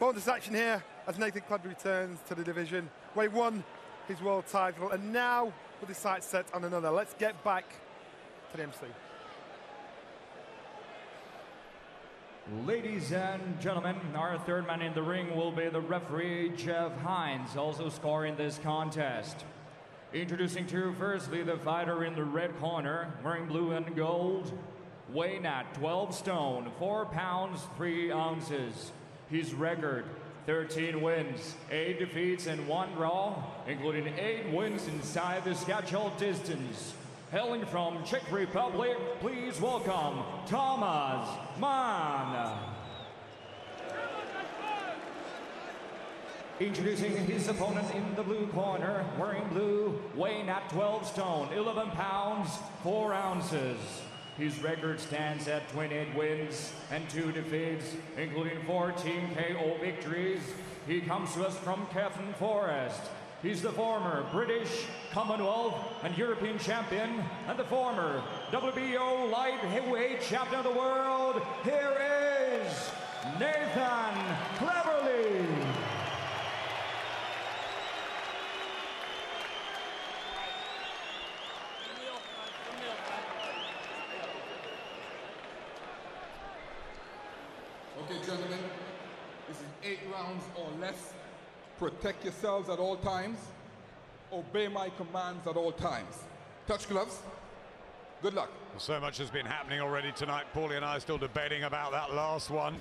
Bonus action here as Nathan Cleverly returns to the division where he won his world title and now with his sights set on another. Let's get back to the MC. Ladies and gentlemen, our third man in the ring will be the referee Jeff Hines, also scoring this contest. Introducing to firstly the fighter in the red corner, wearing blue and gold, weighing at 12 stone, 4 pounds, 3 ounces. His record, 13 wins, 8 defeats and 1 draw, including 8 wins inside the scheduled distance. Hailing from Czech Republic, please welcome Tomas Mann. Introducing his opponent in the blue corner, wearing blue, weighing at 12 stone, 11 pounds, 4 ounces. His record stands at 28 wins and 2 defeats, including 14 KO victories. He comes to us from Cavan Forest. He's the former British, Commonwealth, and European champion, and the former WBO light heavyweight champion of the world. Here is Nathan Cleverly. Okay, gentlemen, this is 8 rounds or less. Protect yourselves at all times. Obey my commands at all times. Touch gloves. Good luck. Well, so much has been happening already tonight. Paulie and I are still debating about that last one.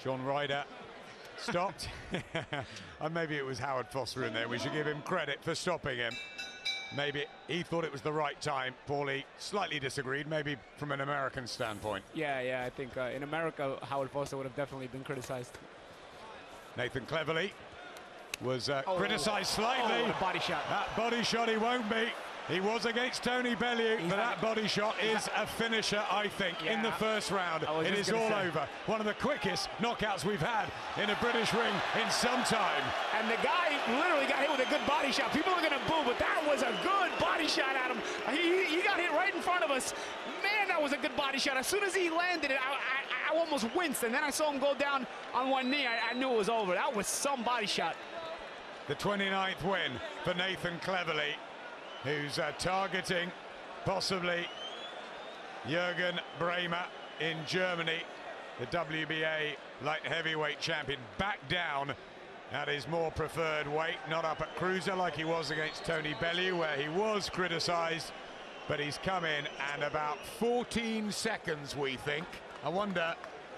John Ryder stopped. And maybe it was Howard Foster in there. We should give him credit for stopping him. Maybe he thought it was the right time. Paulie slightly disagreed, maybe from an American standpoint. Yeah, I think in America, Howard Foster would have definitely been criticized. Nathan Cleverly was criticised slightly. Oh, body shot. That body shot he won't beat. He was against Tony Bellew, but that body shot is a finisher, I think, in the first round. It is all over. One of the quickest knockouts we've had in a British ring in some time. And the guy literally got hit with a good body shot. People are going to boo, but that was a good body shot at him. He got hit right in front of us. Man, that was a good body shot. As soon as he landed it, I almost winced, and then I saw him go down on one knee. I knew it was over. That was some body shot. The 29th win for Nathan Cleverly, who's targeting possibly Jürgen Bremer in Germany, the WBA light heavyweight champion, back down at his more preferred weight, not up at cruiser like he was against Tony Bellew, where he was criticised, but he's come in and about 14 seconds, we think. I wonder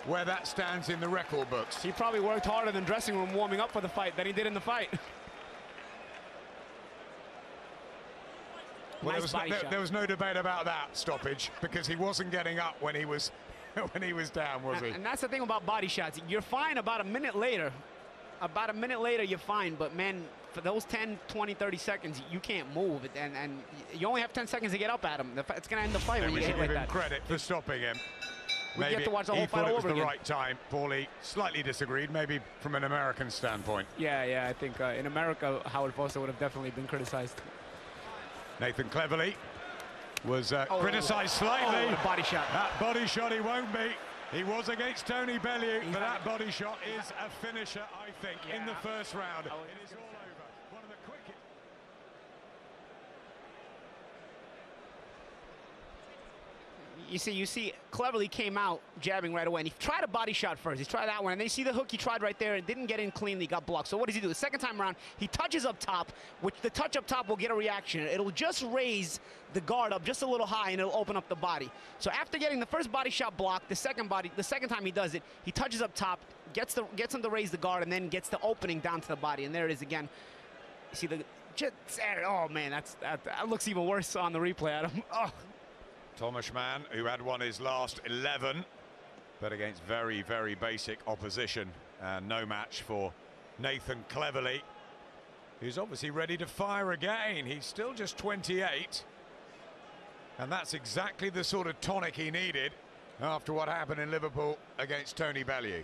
where that stands in the record books. He probably worked harder than dressing room warming up for the fight than he did in the fight. Well, there was no debate about that stoppage because he wasn't getting up when he was down, was he? And that's the thing about body shots. You're fine about a minute later. About a minute later, you're fine. But, man, for those 10, 20, 30 seconds, you can't move. And you only have 10 seconds to get up at him. It's going to end the fight when you get hit like that. We should give him credit for stopping him. We get to watch the whole fight all over again. He thought it was the right time. Paulie slightly disagreed, maybe from an American standpoint. Yeah, I think in America, Howard Foster would have definitely been criticized. Nathan Cleverly was criticised slightly. Oh, body shot. That body shot he won't beat. He was against Tony Bellew, but that body shot is a finisher, I think, in the first round. It is all over. One of the quickest. You see, Cleverly came out jabbing right away, and he tried a body shot first. He tried that one, and then you see the hook he tried right there and didn't get in cleanly, got blocked. So what does he do? The second time around, he touches up top, which the touch up top will get a reaction. It'll just raise the guard up just a little high, and it'll open up the body. So after getting the first body shot blocked, the second time he does it, he touches up top, gets him to raise the guard, and then gets the opening down to the body. And there it is again. You see the oh man, that looks even worse on the replay, Adam. Oh. Tomas Mann, who had won his last 11, but against very, very basic opposition. And no match for Nathan Cleverly, who's obviously ready to fire again. He's still just 28. And that's exactly the sort of tonic he needed after what happened in Liverpool against Tony Bellew.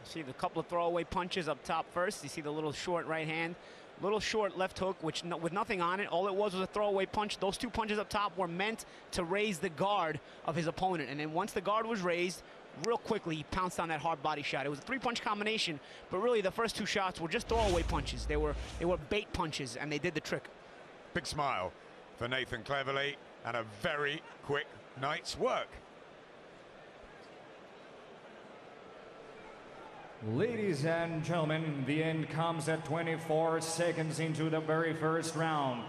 See the couple of throwaway punches up top first. You see the little short right hand, little short left hook, which with nothing on it. All it was a throwaway punch. Those 2 punches up top were meant to raise the guard of his opponent. And then once the guard was raised, real quickly, he pounced on that hard body shot. It was a 3-punch combination, but really the first 2 shots were just throwaway punches. They were bait punches, and they did the trick. Big smile for Nathan Cleverly, and a very quick night's work. Ladies and gentlemen, the end comes at 24 seconds into the very first round.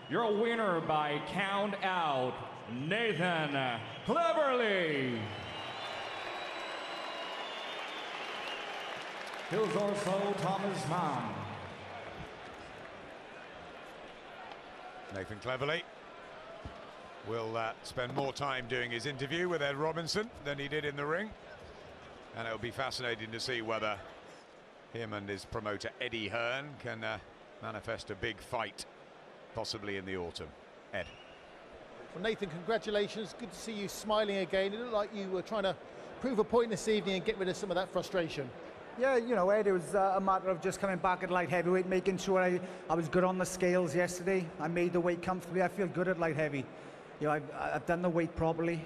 Your winner by count out, Nathan Cleverly. He was also Tomas Mann. Nathan Cleverly will spend more time doing his interview with Ed Robinson than he did in the ring. And it'll be fascinating to see whether him and his promoter Eddie Hearn can manifest a big fight, possibly in the autumn. Ed. Well, Nathan, congratulations. Good to see you smiling again. It looked like you were trying to prove a point this evening and get rid of some of that frustration. Yeah, you know, Ed, it was a matter of just coming back at light heavyweight, making sure I was good on the scales yesterday. I made the weight comfortably. I feel good at light heavy. You know, I've done the weight properly.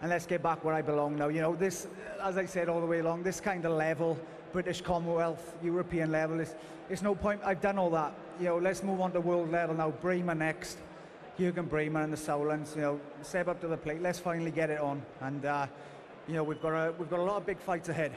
And let's get back where I belong now. You know, this, as I said all the way along, this kind of level, British Commonwealth, European level, it's no point. I've done all that. You know, let's move on to world level now. Bremer next, Jürgen Bremer and the Sauerlands. You know, step up to the plate. Let's finally get it on. And you know, we've got a lot of big fights ahead.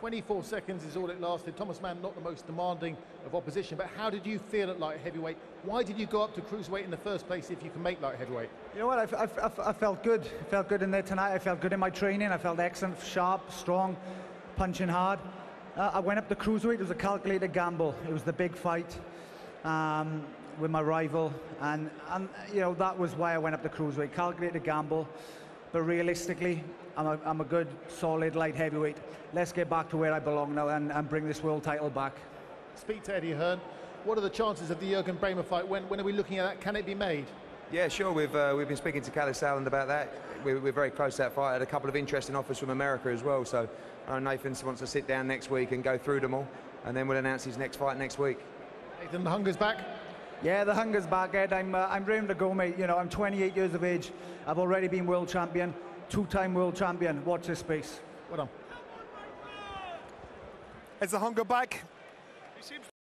24 seconds is all it lasted. Tomas Mann, not the most demanding of opposition, but how did you feel at light heavyweight? Why did you go up to cruiserweight in the first place if you can make light heavyweight? You know what, I felt good. I felt good in there tonight. I felt good in my training. I felt excellent, sharp, strong, punching hard. I went up to cruiserweight. It was a calculated gamble. It was the big fight with my rival, and you know, that was why I went up to cruiserweight. Calculated gamble, but realistically, I'm a good, solid light heavyweight. Let's get back to where I belong now and bring this world title back. Speak to Eddie Hearn. What are the chances of the Jürgen Bremer fight? When are we looking at that? Can it be made? Yeah, sure. We've been speaking to Callis Sauerland about that. We're very close to that fight. I had a couple of interesting offers from America as well. So Nathan wants to sit down next week and go through them all, and then we'll announce his next fight next week. Nathan, the hunger's back. Yeah, the hunger's back, Ed. I'm ready to go, mate. You know, I'm 28 years of age. I've already been world champion, 2-time world champion. Watch this space. Well done. Is the hunger back? He seems